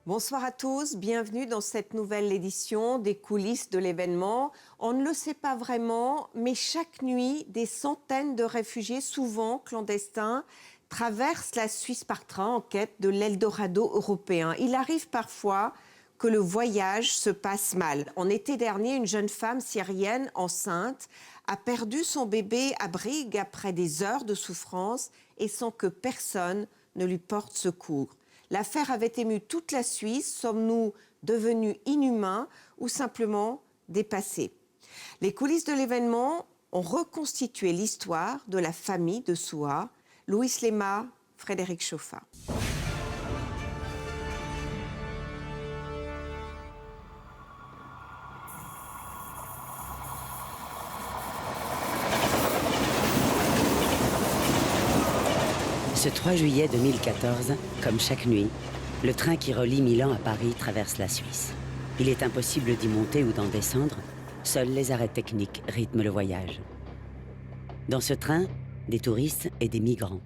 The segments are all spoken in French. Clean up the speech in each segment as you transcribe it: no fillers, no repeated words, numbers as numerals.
Bonsoir à tous, bienvenue dans cette nouvelle édition des coulisses de l'événement. On ne le sait pas vraiment, mais chaque nuit, des centaines de réfugiés, souvent clandestins, traversent la Suisse par train en quête de l'Eldorado européen. Il arrive parfois que le voyage se passe mal. En été dernier, une jeune femme syrienne enceinte a perdu son bébé à Brigue après des heures de souffrance et sans que personne ne lui porte secours. L'affaire avait ému toute la Suisse. Sommes-nous devenus inhumains ou simplement dépassés? Les coulisses de l'événement ont reconstitué l'histoire de la famille de Souha. Louis Lema, Frédéric Chauffat. Ce 3 juillet 2014, comme chaque nuit, le train qui relie Milan à Paris traverse la Suisse. Il est impossible d'y monter ou d'en descendre, seuls les arrêts techniques rythment le voyage. Dans ce train, des touristes et des migrants.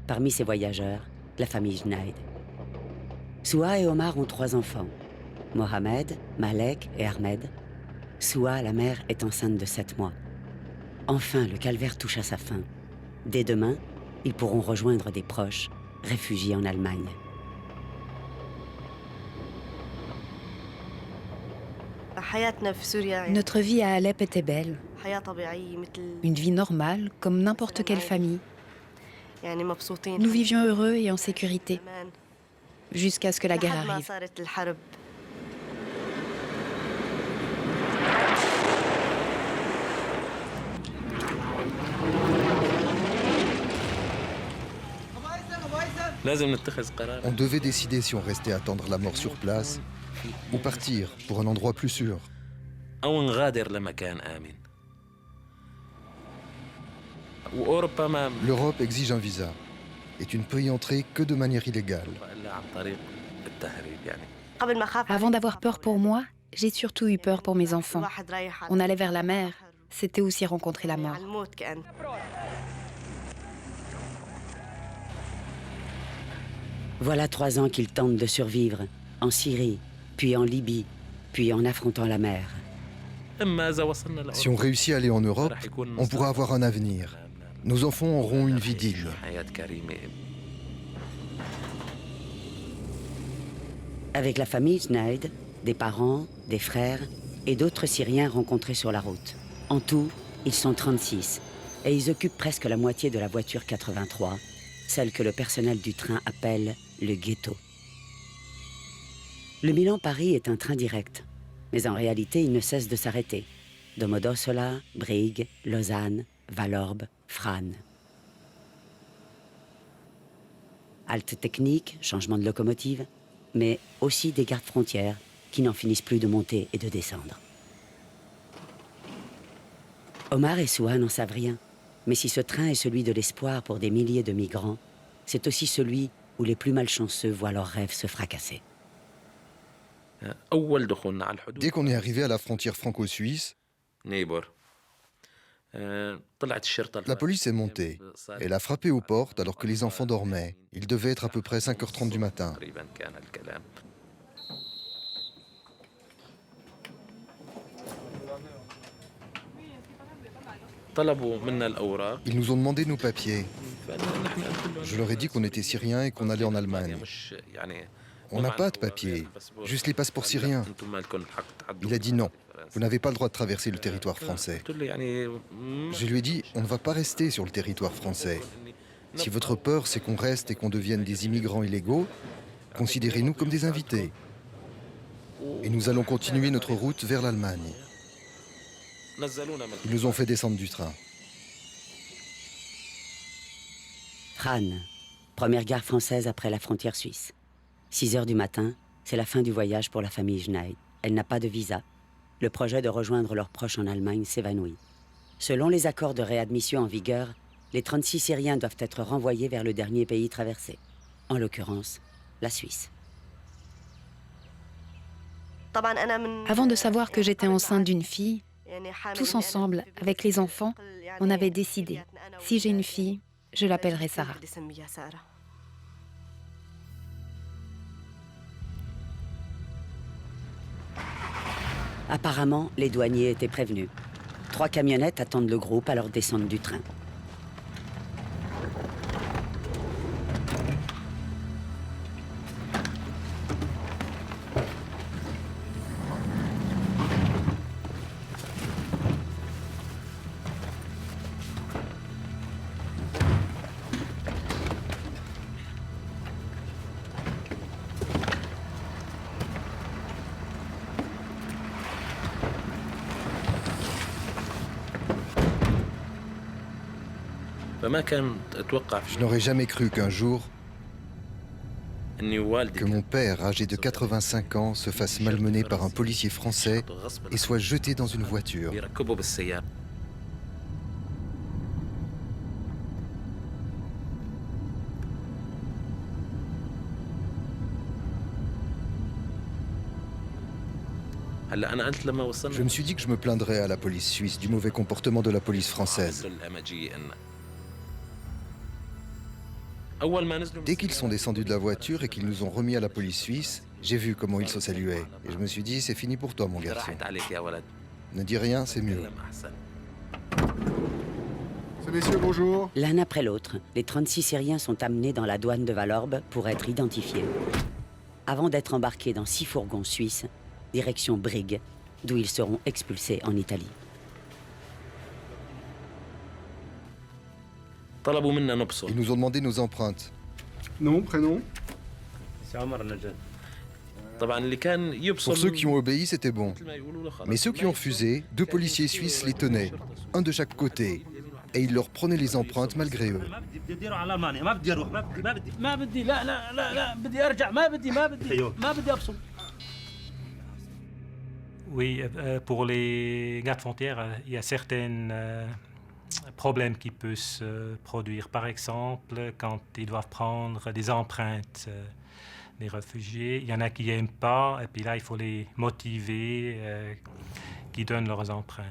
Parmi ces voyageurs, la famille Jnaïd. Souha et Omar ont 3 enfants, Mohamed, Malek et Ahmed. Souha, la mère, est enceinte de 7 mois. Enfin, le calvaire touche à sa fin. Dès demain, ils pourront rejoindre des proches, réfugiés en Allemagne. Notre vie à Alep était belle. Une vie normale, comme n'importe quelle famille. Nous vivions heureux et en sécurité, jusqu'à ce que la guerre arrive. On devait décider si on restait attendre la mort sur place ou partir pour un endroit plus sûr. L'Europe exige un visa et tu ne peux y entrer que de manière illégale. Avant d'avoir peur pour moi, j'ai surtout eu peur pour mes enfants. On allait vers la mer, c'était aussi rencontrer la mort. Voilà 3 ans qu'ils tentent de survivre, en Syrie, puis en Libye, puis en affrontant la mer. Si on réussit à aller en Europe, on pourra avoir un avenir. Nos enfants auront une vie digne. Avec la famille Jnaïd, des parents, des frères et d'autres Syriens rencontrés sur la route. En tout, ils sont 36 et ils occupent presque la moitié de la voiture 83, celle que le personnel du train appelle le ghetto. Le Milan-Paris est un train direct, mais en réalité, il ne cesse de s'arrêter. Domodossola, Brigue, Lausanne, Vallorbe, Frasnes. Halte technique, changement de locomotive, mais aussi des gardes frontières qui n'en finissent plus de monter et de descendre. Omar et Souha n'en savent rien, mais si ce train est celui de l'espoir pour des milliers de migrants, c'est aussi celui où les plus malchanceux voient leurs rêves se fracasser. Dès qu'on est arrivé à la frontière franco-suisse, la police est montée. Elle a frappé aux portes alors que les enfants dormaient. Il devait être à peu près 5h30 du matin. Ils nous ont demandé nos papiers. Je leur ai dit qu'on était syriens et qu'on allait en Allemagne. On n'a pas de papiers, juste les passeports syriens. Il a dit non, vous n'avez pas le droit de traverser le territoire français. Je lui ai dit, on ne va pas rester sur le territoire français. Si votre peur, c'est qu'on reste et qu'on devienne des immigrants illégaux, considérez-nous comme des invités. Et nous allons continuer notre route vers l'Allemagne. Ils nous ont fait descendre du train. Frasnes, première gare française après la frontière suisse. 6 heures du matin, c'est la fin du voyage pour la famille Jnaïd. Elle n'a pas de visa. Le projet de rejoindre leurs proches en Allemagne s'évanouit. Selon les accords de réadmission en vigueur, les 36 Syriens doivent être renvoyés vers le dernier pays traversé, en l'occurrence, la Suisse. Avant de savoir que j'étais enceinte d'une fille, tous ensemble, avec les enfants, on avait décidé, si j'ai une fille, je l'appellerai Sarah. Apparemment, les douaniers étaient prévenus. 3 camionnettes attendent le groupe à leur descente du train. Je n'aurais jamais cru qu'un jour, que mon père, âgé de 85 ans, se fasse malmener par un policier français et soit jeté dans une voiture. Je me suis dit que je me plaindrais à la police suisse du mauvais comportement de la police française. Dès qu'ils sont descendus de la voiture et qu'ils nous ont remis à la police suisse, j'ai vu comment ils se saluaient. Et je me suis dit, c'est fini pour toi, mon garçon. Ne dis rien, c'est mieux. Messieurs, bonjour. L'un après l'autre, les 36 Syriens sont amenés dans la douane de Vallorbe pour être identifiés. Avant d'être embarqués dans 6 fourgons suisses, direction Brigue, d'où ils seront expulsés en Italie. Ils nous ont demandé nos empreintes. Nom, prénom? Pour ceux qui ont obéi, c'était bon. Mais ceux qui ont refusé, 2 policiers suisses les tenaient, un de chaque côté, et ils leur prenaient les empreintes malgré eux. Oui, pour les gardes frontières, il y a certains problèmes qui peuvent se produire. Par exemple, quand ils doivent prendre des empreintes des réfugiés, il y en a qui n'aiment pas, et puis là, il faut les motiver, qui donnent leurs empreintes.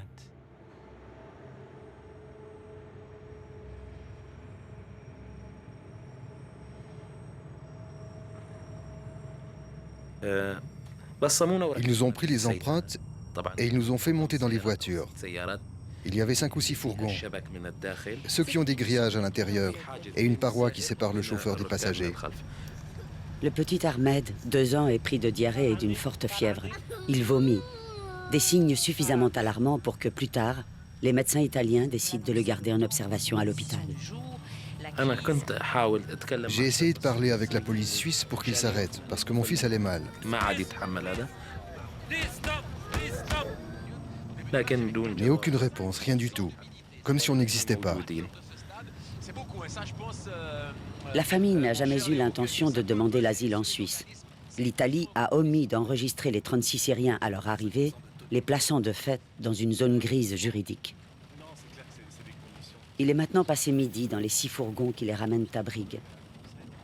Ils nous ont pris les empreintes et ils nous ont fait monter dans les voitures. Il y avait 5 ou 6 fourgons, ceux qui ont des grillages à l'intérieur et une paroi qui sépare le chauffeur des passagers. Le petit Ahmed, 2 ans, est pris de diarrhée et d'une forte fièvre. Il vomit. Des signes suffisamment alarmants pour que plus tard, les médecins italiens décident de le garder en observation à l'hôpital. J'ai essayé de parler avec la police suisse pour qu'ils s'arrêtent, parce que mon fils allait mal. Mais aucune réponse, rien du tout. Comme si on n'existait pas. La famille n'a jamais eu l'intention de demander l'asile en Suisse. L'Italie a omis d'enregistrer les 36 Syriens à leur arrivée, les plaçant de fait dans une zone grise juridique. Il est maintenant passé midi dans les 6 fourgons qui les ramènent à Brigue.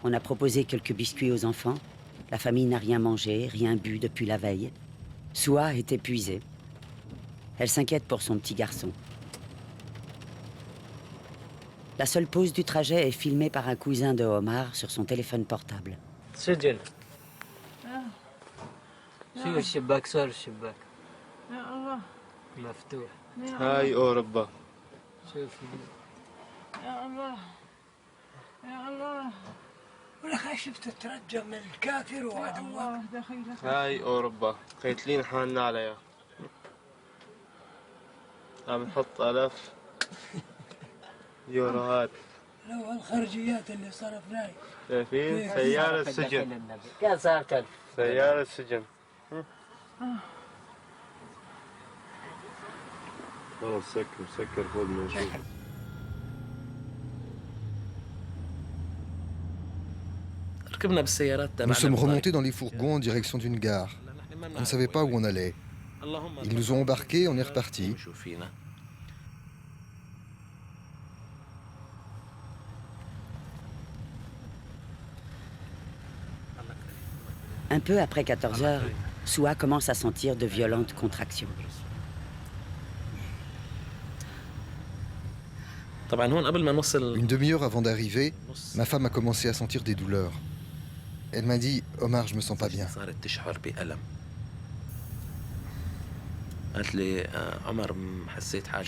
On a proposé quelques biscuits aux enfants. La famille n'a rien mangé, rien bu depuis la veille. Soua est épuisée. Elle s'inquiète pour son petit garçon. La seule pause du trajet est filmée par un cousin de Omar sur son téléphone portable. عم نحط آلاف يوروهات لو الخرجيات اللي صرفناها شايفين سيارة السجن كان صار كلف سيارة السجن خلاص سكر فوق موجود Nous sommes remontés dans les fourgons en direction d'une gare. On ne savait pas où on allait. Ils nous ont embarqués, on est repartis. Un peu après 14 heures, Soua commence à sentir de violentes contractions. Une demi-heure avant d'arriver, ma femme a commencé à sentir des douleurs. Elle m'a dit « Omar, je me sens pas bien ». Je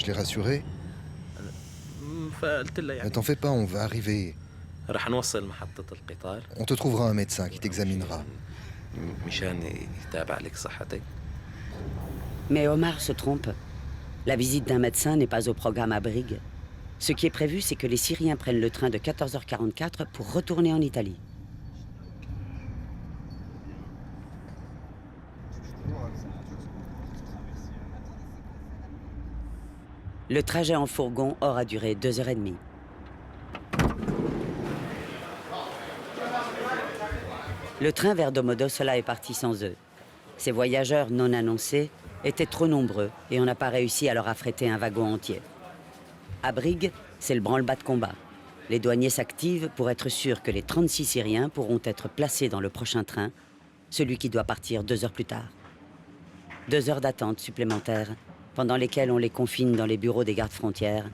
l'ai rassuré. Ne t'en fais pas, on va arriver. On te trouvera un médecin qui t'examinera. Mais Omar se trompe. La visite d'un médecin n'est pas au programme à Brigue. Ce qui est prévu, c'est que les Syriens prennent le train de 14h44 pour retourner en Italie. Le trajet en fourgon aura duré 2h30. Le train vers Domodossola est parti sans eux. Ces voyageurs non annoncés étaient trop nombreux et on n'a pas réussi à leur affréter un wagon entier. À Brigue, c'est le branle-bas de combat. Les douaniers s'activent pour être sûrs que les 36 Syriens pourront être placés dans le prochain train, celui qui doit partir 2 heures plus tard. 2 heures d'attente supplémentaires, pendant lesquelles on les confine dans les bureaux des gardes frontières,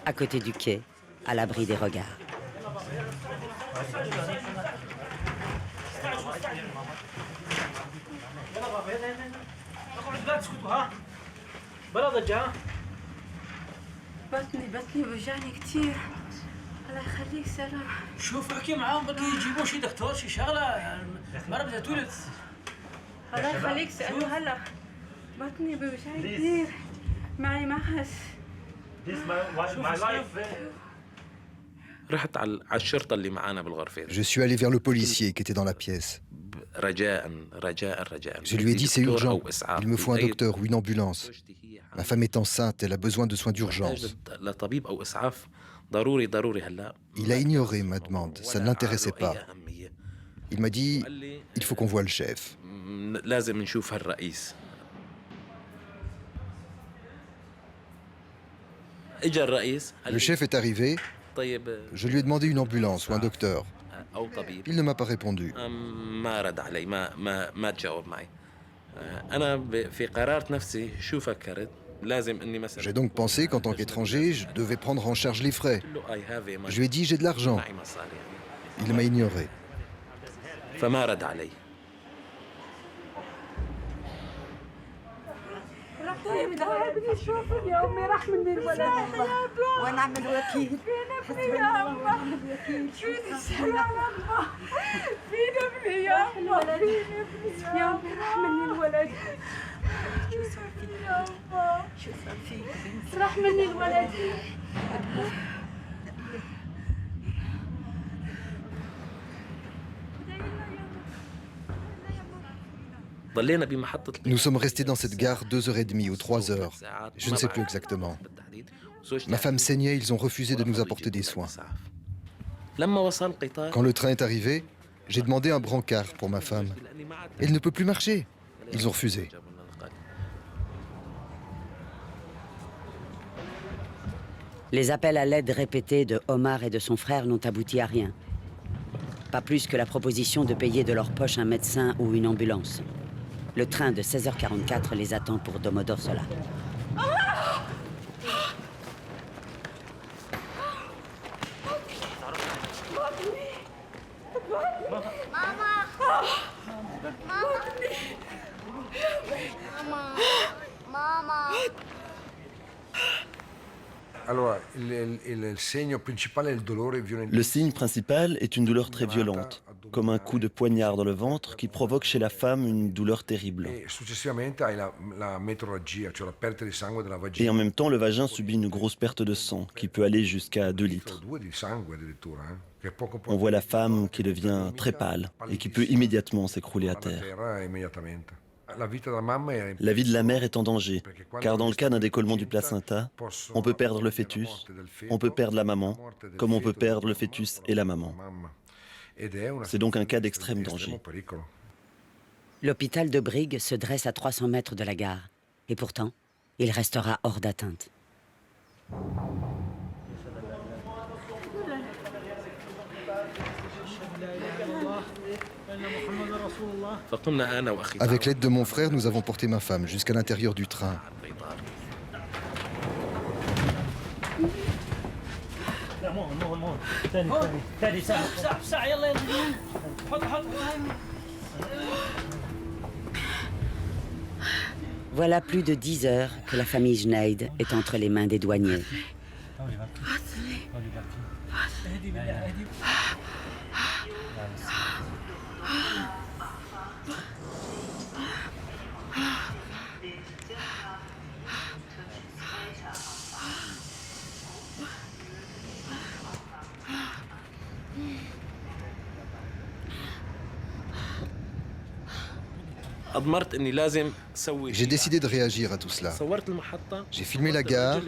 à côté du quai, à l'abri des regards. بطني وجعني كثير. الله يخليك سلام. شوف احكي معاهم بدي يجيبوا شي دكتور شي شغله المرة بدها تولد. الله يخليك سألوا هلا. بطني بوجعني كثير. معي معهس. Je suis allé vers le policier qui était dans la pièce. Je lui ai dit, c'est urgent. Il me faut un docteur ou une ambulance. Ma femme est enceinte, elle a besoin de soins d'urgence. Il a ignoré ma demande, ça ne l'intéressait pas. Il m'a dit, il faut qu'on voie le chef. Le chef est arrivé. Je lui ai demandé une ambulance ou un docteur. Il ne m'a pas répondu. J'ai donc pensé qu'en tant qu'étranger, je devais prendre en charge les frais. Je lui ai dit, j'ai de l'argent. Il m'a ignoré. طيب تعال بدي اشوفك يا امي راح مني الولد وانا اعمل وكيل حسبي يا امه شو تسوي يا امه فين ابني يا امه فين ابني يا امي راح مني الولد شو صار فيك يا امه شو صار فيك راح مني الولد Nous sommes restés dans cette gare 2h30 ou 3h. Je ne sais plus exactement. Ma femme saignait, ils ont refusé de nous apporter des soins. Quand le train est arrivé, j'ai demandé un brancard pour ma femme. Elle ne peut plus marcher. Ils ont refusé. Les appels à l'aide répétés de Omar et de son frère n'ont abouti à rien. Pas plus que la proposition de payer de leur poche un médecin ou une ambulance. Le train de 16h44 les attend pour Domodossola. Le signe principal est une douleur très violente, comme un coup de poignard dans le ventre qui provoque chez la femme une douleur terrible. Et en même temps, le vagin subit une grosse perte de sang qui peut aller jusqu'à 2 litres. On voit la femme qui devient très pâle et qui peut immédiatement s'écrouler à terre. La vie de la mère est en danger, car dans le cas d'un décollement du placenta, on peut perdre le fœtus, on peut perdre la maman, comme on peut perdre le fœtus et la maman. C'est donc un cas d'extrême danger. L'hôpital de Brigue se dresse à 300 mètres de la gare. Et pourtant, il restera hors d'atteinte. Avec l'aide de mon frère, nous avons porté ma femme jusqu'à l'intérieur du train. Voilà plus de 10 heures que la famille Jneid est entre les mains des douaniers. J'ai décidé de réagir à tout cela. J'ai filmé la gare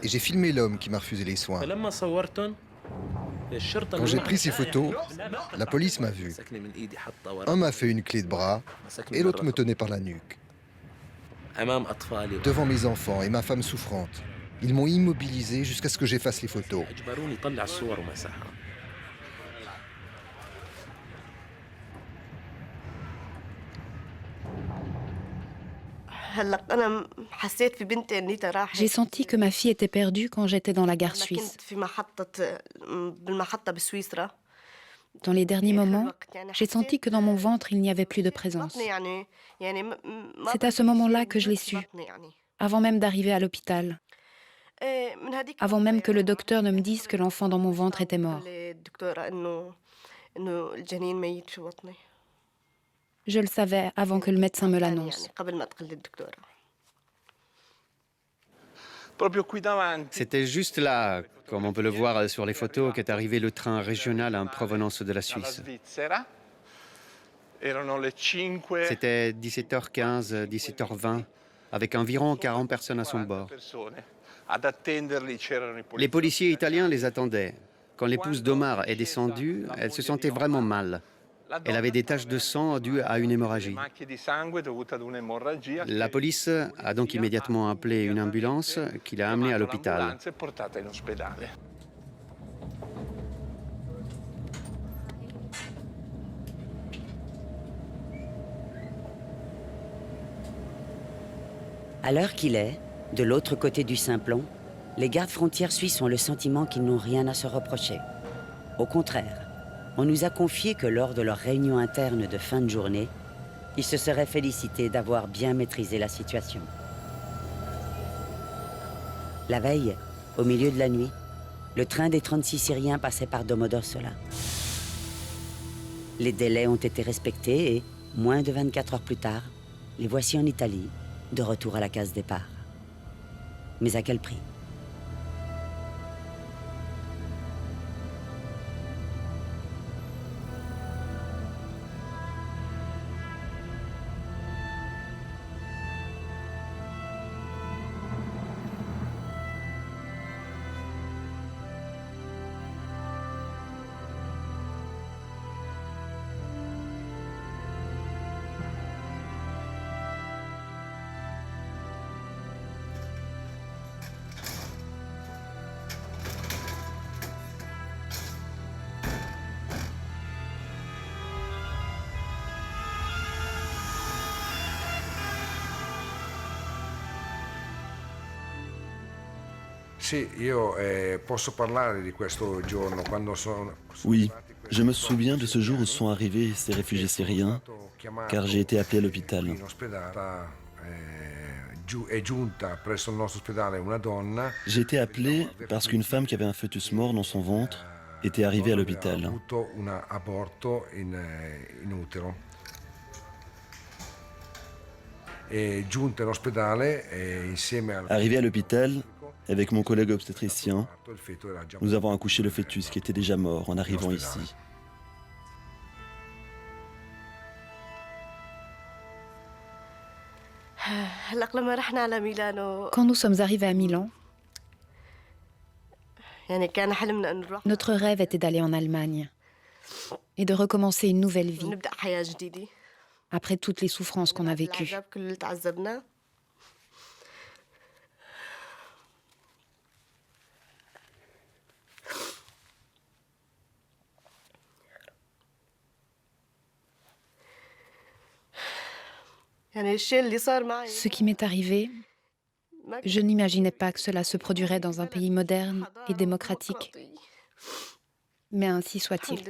et j'ai filmé l'homme qui m'a refusé les soins. Quand j'ai pris ces photos, la police m'a vu. Un m'a fait une clé de bras et l'autre me tenait par la nuque. Devant mes enfants et ma femme souffrante, ils m'ont immobilisé jusqu'à ce que j'efface les photos. J'ai senti que ma fille était perdue quand j'étais dans la gare suisse. Dans les derniers moments, j'ai senti que dans mon ventre, il n'y avait plus de présence. C'est à ce moment-là que je l'ai su, avant même d'arriver à l'hôpital, avant même que le docteur ne me dise que l'enfant dans mon ventre était mort. Je le savais avant que le médecin me l'annonce. C'était juste là, comme on peut le voir sur les photos, qu'est arrivé le train régional en provenance de la Suisse. C'était 17h15, 17h20, avec environ 40 personnes à son bord. Les policiers italiens les attendaient. Quand l'épouse d'Omar est descendue, elle se sentait vraiment mal. Elle avait des taches de sang dues à une hémorragie. La police a donc immédiatement appelé une ambulance qui l'a amenée à l'hôpital. À l'heure qu'il est, de l'autre côté du Simplon, les gardes frontières suisses ont le sentiment qu'ils n'ont rien à se reprocher. Au contraire, on nous a confié que lors de leur réunion interne de fin de journée, ils se seraient félicités d'avoir bien maîtrisé la situation. La veille, au milieu de la nuit, le train des 36 Syriens passait par Domodossola. Les délais ont été respectés et, moins de 24 heures plus tard, les voici en Italie, de retour à la case départ. Mais à quel prix ? Oui, je me souviens de ce jour où sont arrivés ces réfugiés syriens, car j'ai été appelé à l'hôpital. J'ai été appelé parce qu'une femme qui avait un fœtus mort dans son ventre était arrivée à l'hôpital. Arrivé à l'hôpital, avec mon collègue obstétricien, nous avons accouché le fœtus qui était déjà mort en arrivant ici. Quand nous sommes arrivés à Milan, notre rêve était d'aller en Allemagne et de recommencer une nouvelle vie après toutes les souffrances qu'on a vécues. Ce qui m'est arrivé, je n'imaginais pas que cela se produirait dans un pays moderne et démocratique. Mais ainsi soit-il.